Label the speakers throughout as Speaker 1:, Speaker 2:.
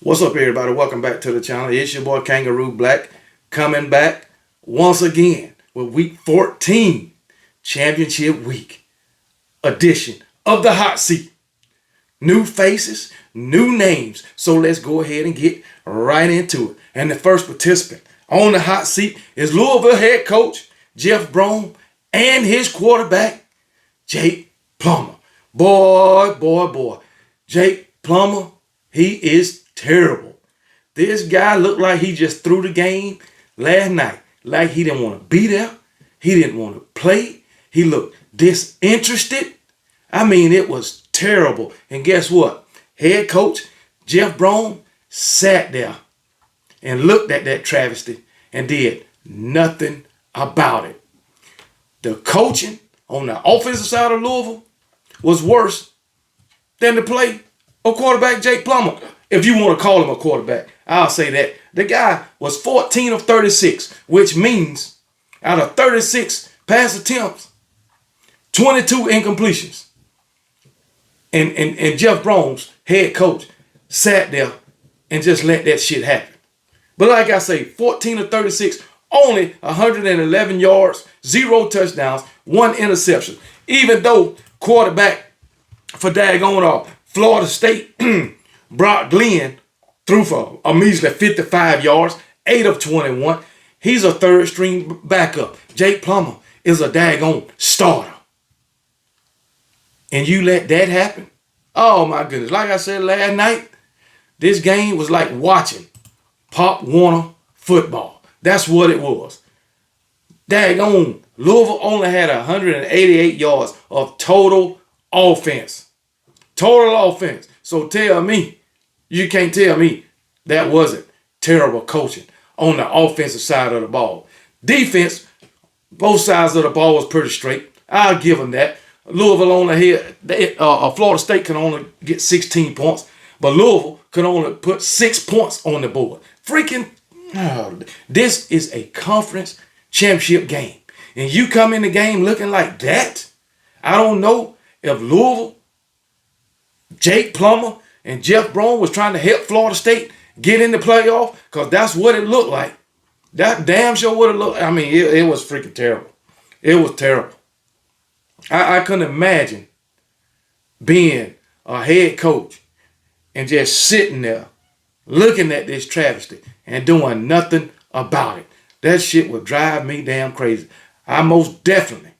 Speaker 1: What's up, everybody? Welcome back to the channel. It's your boy Kangaroo Black coming back once again with week 14, championship week edition of the hot seat. New faces, new names. So let's go ahead and get right into it. And the first participant on the hot seat is Louisville head coach Jeff Brom and his quarterback Jake Plummer. Boy. Jake Plummer, he is terrible. This guy looked like he just threw the game last night. Like he didn't want to be there. He didn't want to play. He looked disinterested. I mean, it was terrible. And guess what? Head coach Jeff Brom sat there and looked at that travesty and did nothing about it. The coaching on the offensive side of Louisville was worse than the play of quarterback Jake Plummer. If you want to call him a quarterback, I'll say that. The guy was 14 of 36, which means out of 36 pass attempts, 22 incompletions. And Jeff Brom's head coach sat there and just let that shit happen. But like I say, 14 of 36, only 111 yards, 0 touchdowns, 1 interception. Even though quarterback for daggone Florida State, Brock Glenn, threw for a measly 55 yards, 8 of 21. He's a third string backup. Jake Plummer is a daggone starter. And you let that happen? Oh my goodness. Like I said last night, this game was like watching Pop Warner football. That's what it was. Daggone, Louisville only had 188 yards of total offense. Total offense. So tell me, you can't tell me that wasn't terrible coaching on the offensive side of the ball. Defense, both sides of the ball was pretty straight. I'll give them that. Louisville only had, Florida State can only get 16 points, but Louisville could only put 6 points on the board. This is a conference championship game. And you come in the game looking like that? I don't know if Louisville, Jake Plummer, and Jeff Brom was trying to help Florida State get in the playoff, because that's what it looked like. That damn sure what it looked. I mean, it was freaking terrible. It was terrible. I couldn't imagine being a head coach and just sitting there looking at this travesty and doing nothing about it. That shit would drive me damn crazy. I most definitely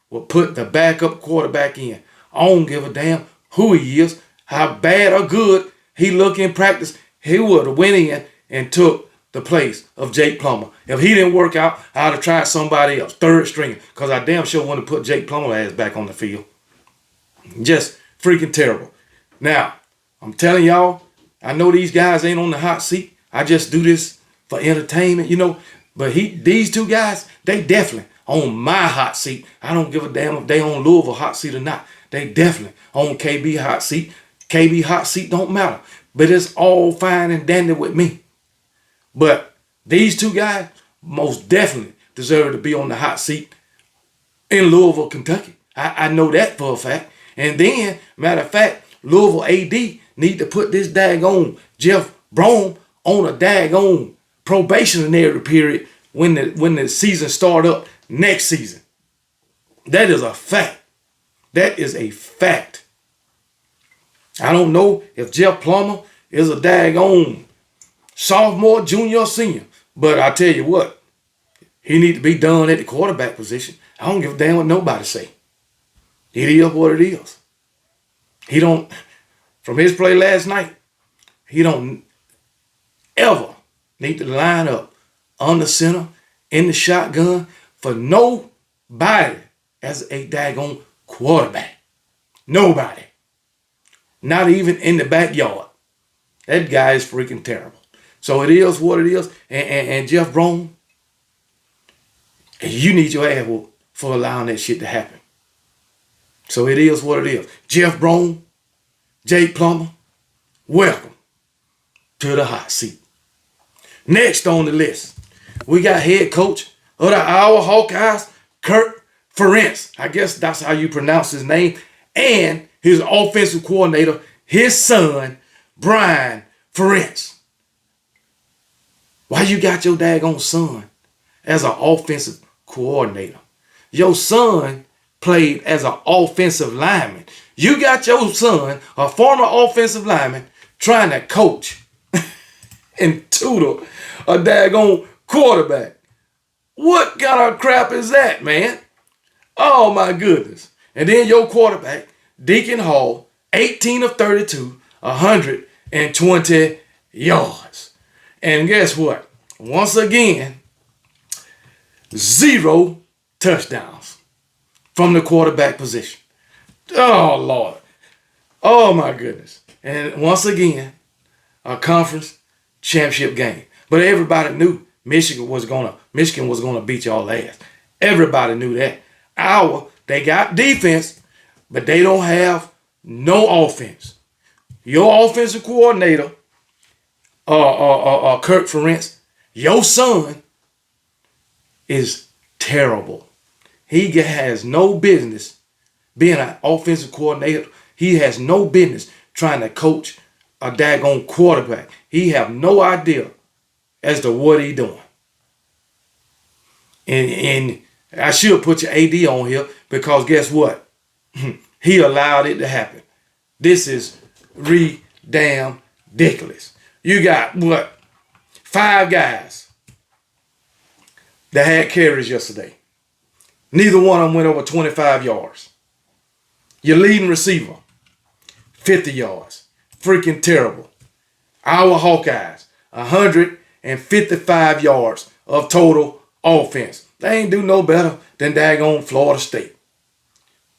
Speaker 1: would put the backup quarterback in. I don't give a damn who he is, how bad or good he look in practice. He would have went in and took the place of Jake Plummer. If he didn't work out, I'd have tried somebody else, third stringer, because I damn sure want to put Jake Plummer ass back on the field. Just freaking terrible. Now, I'm telling y'all, I know these guys ain't on the hot seat. I just do this for entertainment, But these two guys, they definitely on my hot seat. I don't give a damn if they on Louisville hot seat or not. They definitely on KB hot seat. KB hot seat don't matter. But it's all fine and dandy with me. But these two guys most definitely deserve to be on the hot seat in Louisville, Kentucky. I know that for a fact. And then, matter of fact, Louisville AD need to put this daggone Jeff Brom on a daggone probationary period when the season start up next season. That is a fact. That is a fact. I don't know if Jeff Plummer is a daggone sophomore, junior, or senior. But I tell you what, he need to be done at the quarterback position. I don't give a damn what nobody say. It is what it is. He don't, from his play last night, he don't ever need to line up on the center, in the shotgun, for nobody as a daggone quarterback. Nobody. Not even in the backyard. That guy is freaking terrible. So it is what it is. And Jeff Brom, you need your ass whooped for allowing that shit to happen. So it is what it is. Jeff Brom, Jake Plummer, welcome to the hot seat. Next on the list, we got head coach of the Iowa Hawkeyes, Kirk Ferentz. I guess that's how you pronounce his name. And his offensive coordinator, his son, Brian For instance, why you got your daggone son as an offensive coordinator? Your son played as an offensive lineman. You got your son, a former offensive lineman, trying to coach and tutor a daggone quarterback. What kind of crap is that, man? Oh, my goodness. And then your quarterback, Deacon Hall, 18 of 32, 120 yards. And guess what? Once again, 0 touchdowns from the quarterback position. Oh, Lord. Oh, my goodness. And once again, a conference championship game. But everybody knew Michigan was gonna beat y'all ass. Everybody knew that. They got defense, but they don't have no offense. Your offensive coordinator, Kirk Ferentz, your son is terrible. He has no business being an offensive coordinator. He has no business trying to coach a daggone quarterback. He have no idea as to what he doing. And I should put your AD on here because guess what? He allowed it to happen. This is damn ridiculous. You got what? 5 guys that had carries yesterday. Neither one of them went over 25 yards. Your leading receiver, 50 yards. Freaking terrible. Our Hawkeyes, 155 yards of total offense. They ain't do no better than daggone Florida State.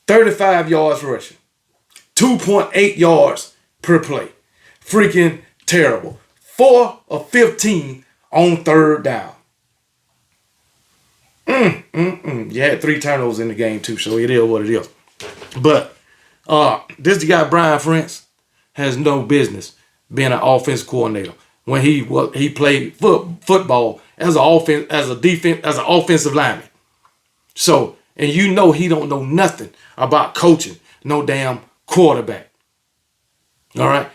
Speaker 1: 35 yards rushing. 2.8 yards per play. Freaking terrible. 4 of 15 on third down. You had 3 turnovers in the game too, so it is what it is. But this guy Brian Ferentz has no business being an offensive coordinator when he played football as an offensive lineman. So, and you know he don't know nothing about coaching no damn quarterback. All right?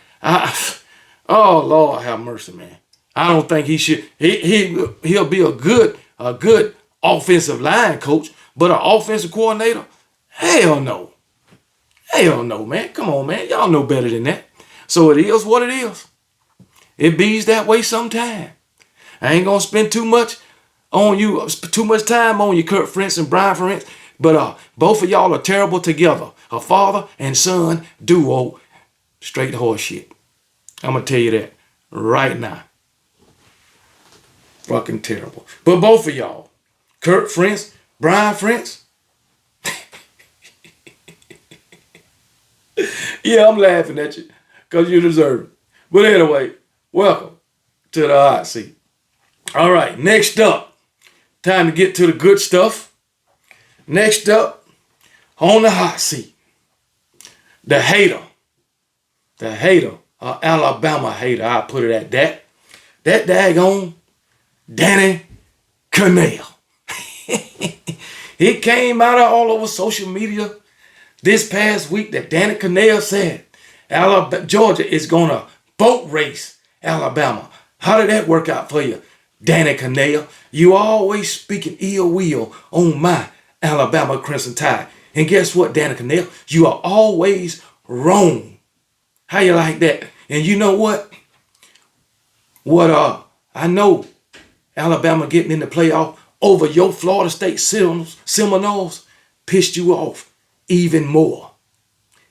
Speaker 1: Oh Lord have mercy, man. I don't think he should. He'll be a good offensive line coach, but an offensive coordinator? Hell no. Hell no, man. Come on, man. Y'all know better than that. So it is what it is. It bees that way sometime. I ain't gonna spend too much time on you, Kurt Ferentz and Brian Ferentz. But both of y'all are terrible together. A father and son duo, straight horse shit. I'm gonna tell you that right now. Fucking terrible. But both of y'all, Kurt Ferentz, Brian Ferentz. Yeah, I'm laughing at you because you deserve it. But anyway, welcome to the hot seat. All right, next up, time to get to the good stuff. Next up, on the hot seat, the hater, Alabama hater, I'll put it at that. That daggone Danny Kanell. It came out all over social media this past week that Danny Kanell said Georgia is going to boat race Alabama. How did that work out for you, Danny Kanell? You always speaking ill will on my Alabama Crimson Tide. And guess what, Danny Kanell? You are always wrong. How you like that? And you know what? I know Alabama getting in the playoff over your Florida State Seminoles pissed you off even more.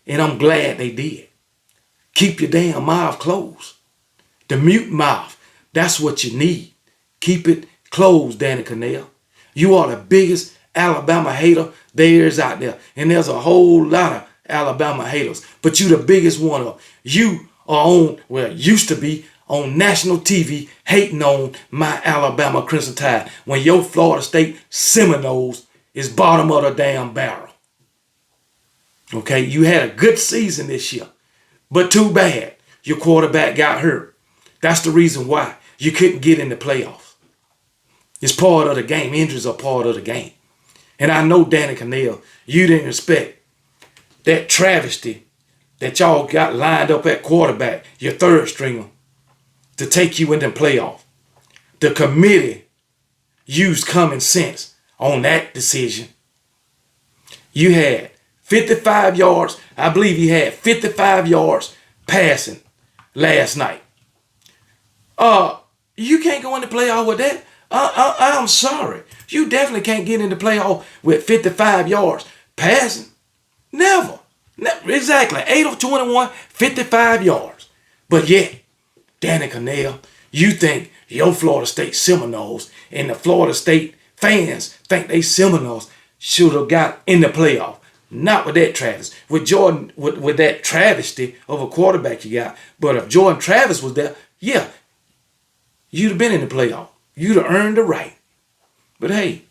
Speaker 1: And I'm glad they did. Keep your damn mouth closed. The mute mouth, that's what you need. Keep it closed, Danny Kanell. You are the biggest Alabama hater there is out there. And there's a whole lot of Alabama haters. But you the biggest one of them. You are used to be on national TV hating on my Alabama Crimson Tide when your Florida State Seminoles is bottom of the damn barrel. Okay, you had a good season this year, but too bad your quarterback got hurt. That's the reason why you couldn't get in the playoffs. It's part of the game. Injuries are part of the game. And I know, Danny Kanell, you didn't expect that travesty that y'all got lined up at quarterback, your third stringer, to take you into the playoff. The committee used common sense on that decision. You had 55 yards. I believe he had 55 yards passing last night. You can't go in the playoff with that. I'm sorry. You definitely can't get in the playoff with 55 yards passing. Never. Exactly. 8 of 21, 55 yards. But yet, Danny Kanell, you think your Florida State Seminoles and the Florida State fans think they Seminoles should have got in the playoff. Not with that Travis. With Jordan, with that travesty of a quarterback you got. But if Jordan Travis was there, yeah, you'd have been in the playoff. You'd have earned the right. But hey,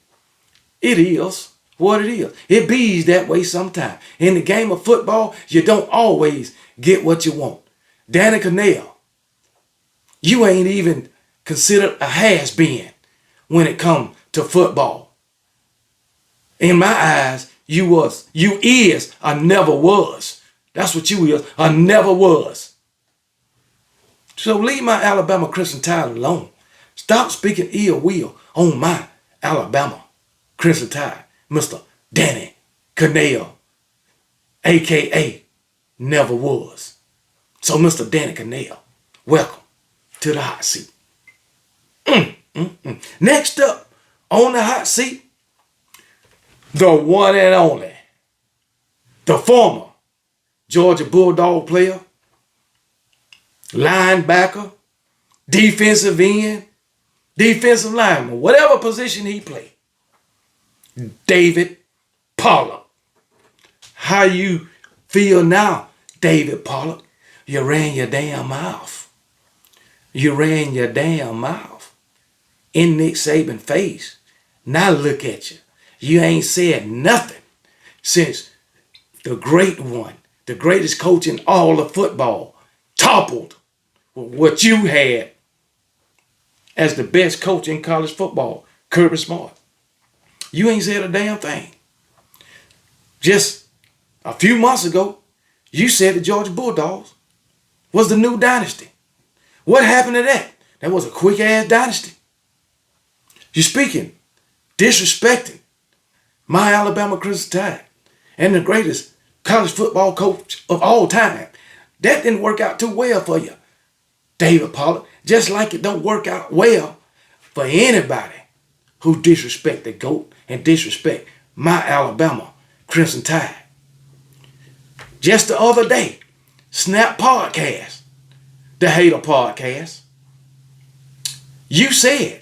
Speaker 1: it is what it is. It bees that way sometimes. In the game of football, you don't always get what you want. Danny Kanell, you ain't even considered a has-been when it comes to football. In my eyes, you is a never was. That's what you is, a never was. So leave my Alabama Crimson Tide alone. Stop speaking ill will on my Alabama Crimson Tide, Mr. Danny Kanell, a.k.a. never was. So Mr. Danny Kanell, welcome to the hot seat. Next up on the hot seat, the one and only, the former Georgia Bulldog player, linebacker, defensive end, defensive lineman, whatever position he played, David Pollack. How you feel now, David Pollack? You ran your damn mouth. You ran your damn mouth in Nick Saban's face. Now look at you. You ain't said nothing since the great one, the greatest coach in all of football, toppled what you had as the best coach in college football, Kirby Smart. You ain't said a damn thing. Just a few months ago, you said the Georgia Bulldogs was the new dynasty. What happened to that? That was a quick-ass dynasty. You're speaking, disrespecting my Alabama Crimson Tide and the greatest college football coach of all time. That didn't work out too well for you, David Pollack. Just like it don't work out well for anybody who disrespect the GOAT and disrespect my Alabama Crimson Tide. Just the other day, Snap Podcast, the Hater Podcast, you said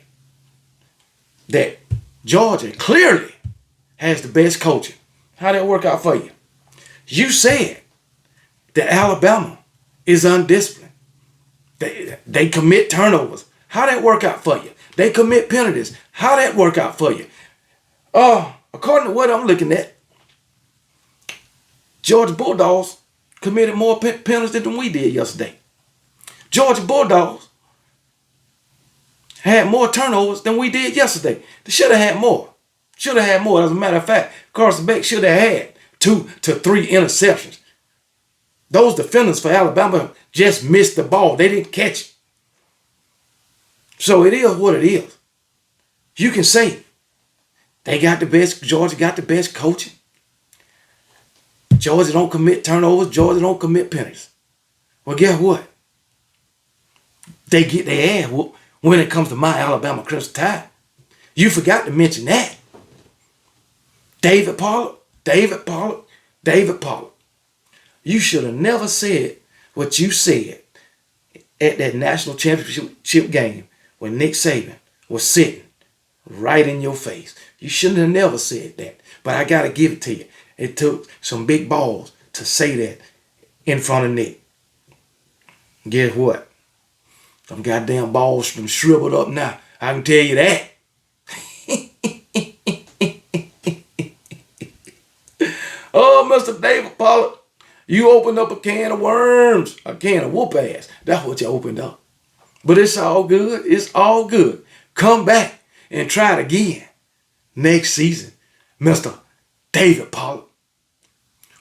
Speaker 1: that Georgia clearly has the best coaching. How'd that work out for you? You said that Alabama is undisciplined. They commit turnovers. How'd that work out for you? They commit penalties. How'd that work out for you? According to what I'm looking at, Georgia Bulldogs committed more penalties than we did yesterday. Georgia Bulldogs had more turnovers than we did yesterday. They should have had more. Should have had more. As a matter of fact, Carson Beck should have had 2 to 3 interceptions. Those defenders for Alabama just missed the ball. They didn't catch it. So it is what it is. You can say they got the best, Georgia got the best coaching. Georgia don't commit turnovers. Georgia don't commit penalties. Well, guess what? They get their ass whooped when it comes to my Alabama Crimson Tide. You forgot to mention that. David Pollack. You should have never said what you said at that national championship game when Nick Saban was sitting right in your face. You shouldn't have never said that. But I got to give it to you. It took some big balls to say that in front of Nick. Guess what? Them goddamn balls them shriveled up now. I can tell you that. Oh, Mr. David Pollack, you opened up a can of worms, a can of whoop ass. That's what you opened up. But it's all good. It's all good. Come back and try it again next season, Mr. David Pollack.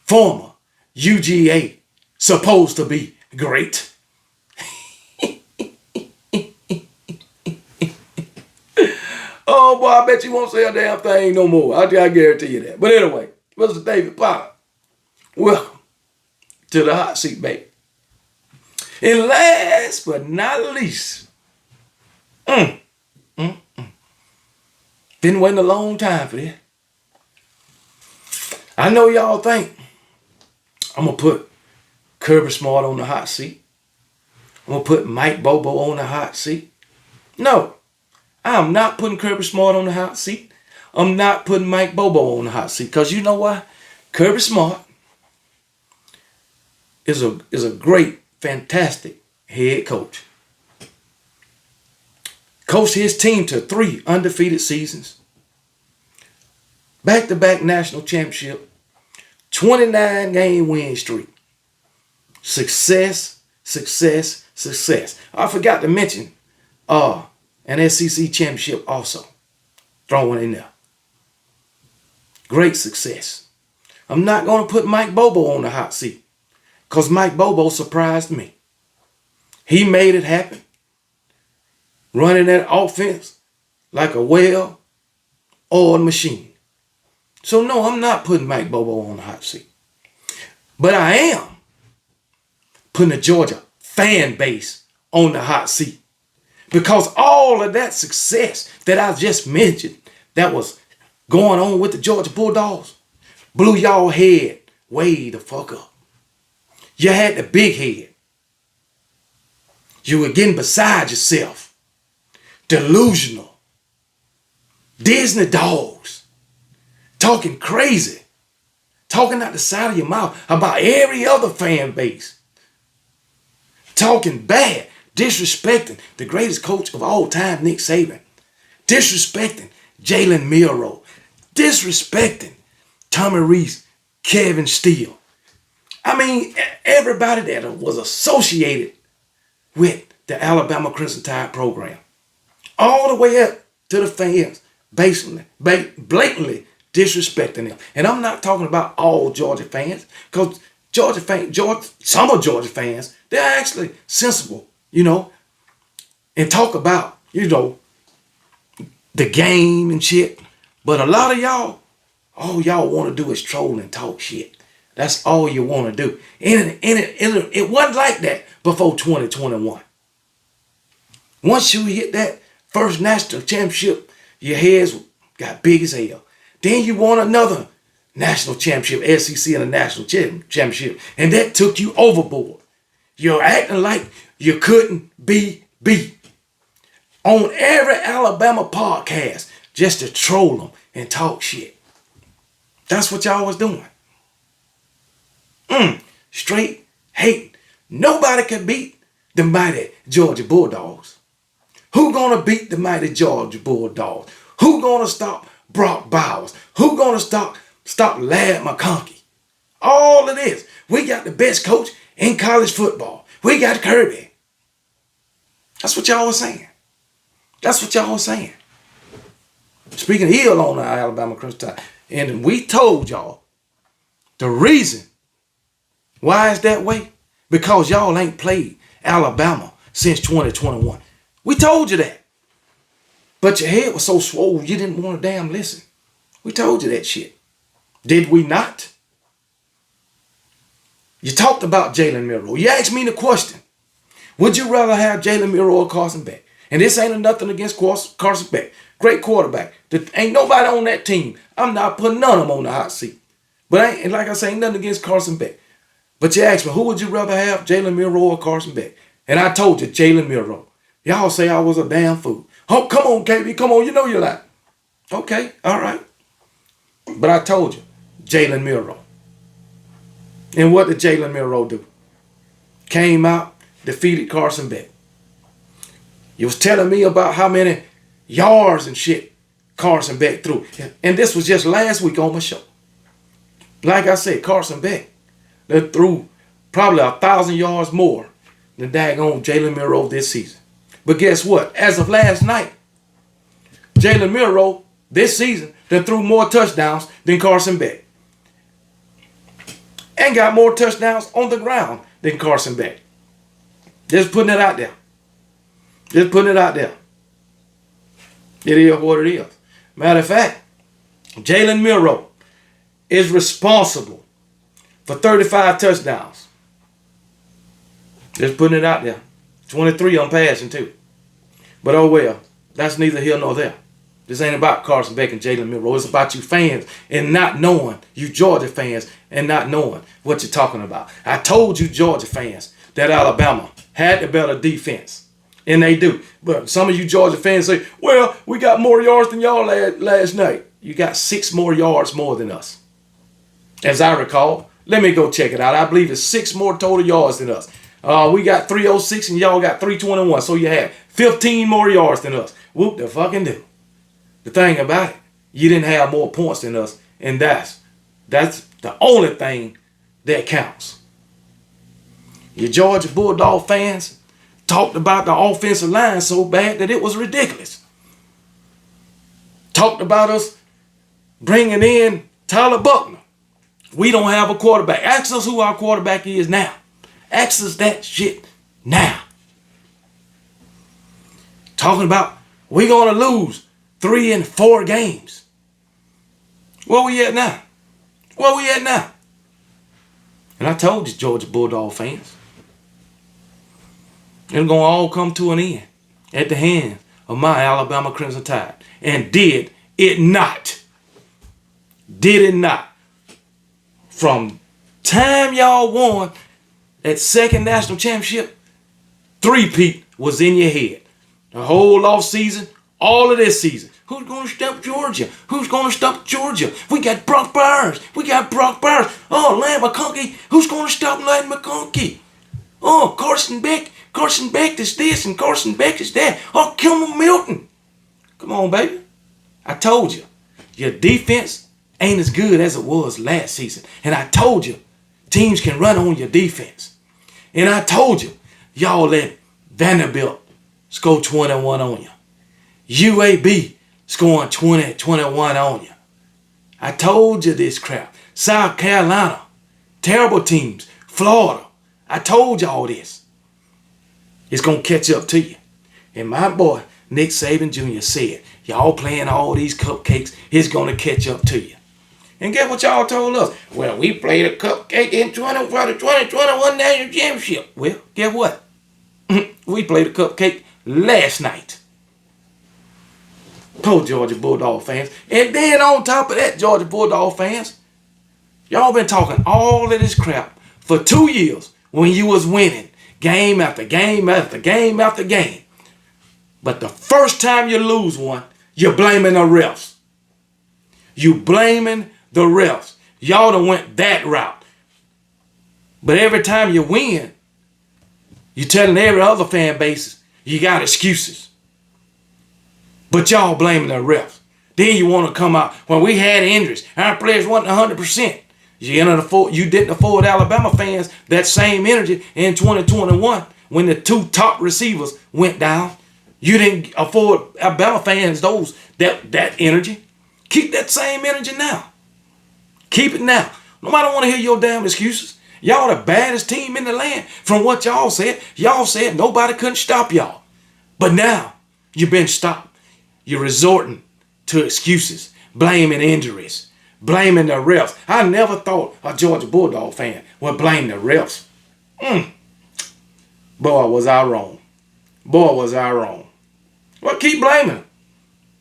Speaker 1: Former UGA, supposed to be great. Oh, boy, I bet you won't say a damn thing no more. I guarantee you that. But anyway, Mr. David Pollack, welcome to the hot seat, baby. And last but not least, been waiting a long time for this. I know y'all think I'm going to put Kirby Smart on the hot seat. I'm going to put Mike Bobo on the hot seat. No, I'm not putting Kirby Smart on the hot seat. I'm not putting Mike Bobo on the hot seat. Because you know why? Kirby Smart is a great, fantastic head coach. Coached his team to 3 undefeated seasons. Back-to-back national championship. 29-game win streak. Success, success, success. I forgot to mention an SEC championship also. Throw one in there. Great success. I'm not going to put Mike Bobo on the hot seat because Mike Bobo surprised me. He made it happen. Running that offense like a well-oiled machine. So no, I'm not putting Mike Bobo on the hot seat. But I am putting the Georgia fan base on the hot seat. Because all of that success that I just mentioned that was going on with the Georgia Bulldogs blew y'all head way the fuck up. You had the big head. You were getting beside yourself. Delusional. Disney dogs. Talking crazy. Talking out the side of your mouth about every other fan base. Talking bad. Disrespecting the greatest coach of all time, Nick Saban. Disrespecting Jalen Milroe. Disrespecting Tommy Rees, Kevin Steele. I mean, everybody that was associated with the Alabama Crimson Tide program. All the way up to the fans, basically, blatantly disrespecting them. And I'm not talking about all Georgia fans, because some of Georgia fans, they're actually sensible, and talk about, the game and shit. But a lot of y'all, all y'all want to do is troll and talk shit. That's all you want to do. And it wasn't like that before 2021. Once you hit that first national championship, your heads got big as hell. Then you won another national championship, SEC and a national championship, and that took you overboard. You're acting like you couldn't be beat on every Alabama podcast just to troll them and talk shit. That's what y'all was doing. Straight hate. Nobody can beat the mighty Georgia Bulldogs. Who gonna beat the mighty Georgia Bulldogs? Who gonna stop Brock Bowers? Who gonna stop Ladd McConkey? All of this. We got the best coach in college football. We got Kirby. That's what y'all was saying. That's what y'all was saying. Speaking ill on the Alabama Crimson Tide. And we told y'all the reason why is that way? Because y'all ain't played Alabama since 2021. We told you that. But your head was so swole you didn't want to damn listen. We told you that shit. Did we not? You talked about Jalen Milroe. You asked me the question. Would you rather have Jalen Milroe or Carson Beck? And this ain't nothing against Carson Beck. Great quarterback. Ain't nobody on that team. I'm not putting none of them on the hot seat. But like I say, ain't nothing against Carson Beck. But you asked me, who would you rather have, Jalen Milroe or Carson Beck? And I told you, Jalen Milroe. Y'all say I was a damn fool. Oh, come on, KB, come on, you know you're not. Okay, all right. But I told you, Jalen Milroe. And what did Jalen Milroe do? Came out, defeated Carson Beck. You was telling me about how many yards and shit Carson Beck threw. And this was just last week on my show. Like I said, Carson Beck, they threw probably 1,000 yards more than daggone Jalen Milroe this season. But guess what? As of last night, Jalen Milroe this season they threw more touchdowns than Carson Beck. And got more touchdowns on the ground than Carson Beck. Just putting it out there. Just putting it out there. It is what it is. Matter of fact, Jalen Milroe is responsible for 35 touchdowns. Just putting it out there. 23 on passing too. But oh well, that's neither here nor there. This ain't about Carson Beck and Jalen Milroe. It's about you fans and not knowing, you Georgia fans, and not knowing what you're talking about. I told you Georgia fans that Alabama had the better defense. And they do. But some of you Georgia fans say, well, we got more yards than y'all last night. You got 6 more yards more than us. As I recall, let me go check it out. I believe it's 6 more total yards than us. We got 306 and y'all got 321. So you have 15 more yards than us. Whoop the fucking do. The thing about it, you didn't have more points than us, and that's the only thing that counts. Your Georgia Bulldog fans talked about the offensive line so bad that it was ridiculous. Talked about us bringing in Tyler Buckner. We don't have a quarterback. Ask us who our quarterback is now. Ask us that shit now. Talking about we're going to lose 3 and 4 games. Where we at now? Where we at now? And I told you, Georgia Bulldog fans, it's going to all come to an end at the hands of my Alabama Crimson Tide. And did it not? Did it not? From time y'all won that second national championship, 3-peat was in your head. The whole off season, all of this season. Who's going to stop Georgia? Who's going to stop Georgia? We got Brock Bowers. We got Brock Bowers. Oh, Lane McConkey. Who's going to stop Lane McConkey? Oh, Carson Beck. Carson Beck is this and Carson Beck is that. Oh, Kilmer Milton. Come on, baby. I told you. Your defense ain't as good as it was last season. And I told you, teams can run on your defense. And I told you, y'all let Vanderbilt score 21 on you. UAB scoring 20, 21 on you. I told you this crap. South Carolina, terrible teams. Florida, I told you all this. It's going to catch up to you. And my boy, Nick Saban Jr. said, y'all playing all these cupcakes, it's going to catch up to you. And guess what y'all told us? Well, we played a cupcake in 2021 national championship. Well, guess what? We played a cupcake last night. Poor Georgia Bulldog fans. And then on top of that, Georgia Bulldog fans, y'all been talking all of this crap for 2 years when you was winning game after game after game after game. But the first time you lose one, you're blaming the refs. You blaming the refs. Y'all done went that route. But every time you win, you're telling every other fan base you got excuses. But y'all blaming the refs. Then you want to come out when we had injuries. Our players wasn't 100%. You didn't afford Alabama fans that same energy in 2021 when the 2 top receivers went down. You didn't afford Alabama fans that energy. Keep that same energy now. Keep it now. Nobody want to hear your damn excuses. Y'all the baddest team in the land. From what y'all said nobody couldn't stop y'all. But now you've been stopped. You're resorting to excuses, blaming injuries, blaming the refs. I never thought a Georgia Bulldog fan would blame the refs. Boy, was I wrong. Boy, was I wrong. Well, keep blaming them.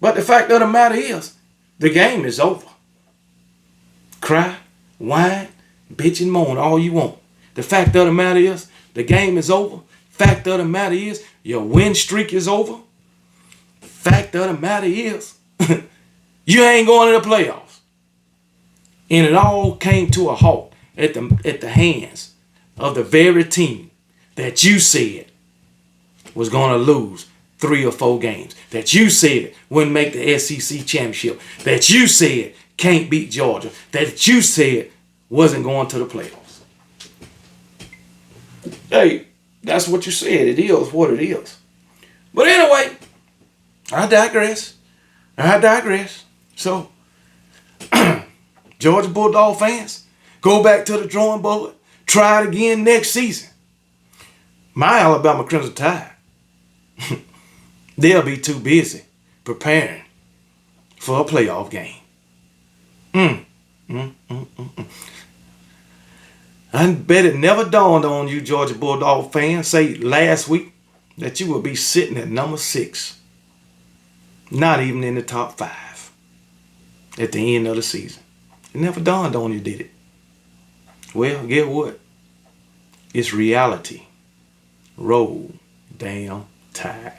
Speaker 1: But the fact of the matter is, the game is over. Cry, whine, bitch and moan all you want. The fact of the matter is, the game is over. Fact of the matter is, your win streak is over. Fact of the matter is, you ain't going to the playoffs. And it all came to a halt at the hands of the very team that you said was going to lose 3 or 4 games. That you said wouldn't make the SEC championship. That you said can't beat Georgia. That you said wasn't going to the playoffs. Hey, that's what you said. It is what it is. But anyway, I digress. So, Georgia Bulldog fans, go back to the drawing board. Try it again next season. My Alabama Crimson Tide, they'll be too busy preparing for a playoff game. Mm, mm, mm, mm, mm. I bet it never dawned on you, Georgia Bulldog fans, say last week that you would be sitting at number 6, not even in the top 5 at the end of the season. It never dawned on you, did it? Well, get what? It's reality. Roll damn tide.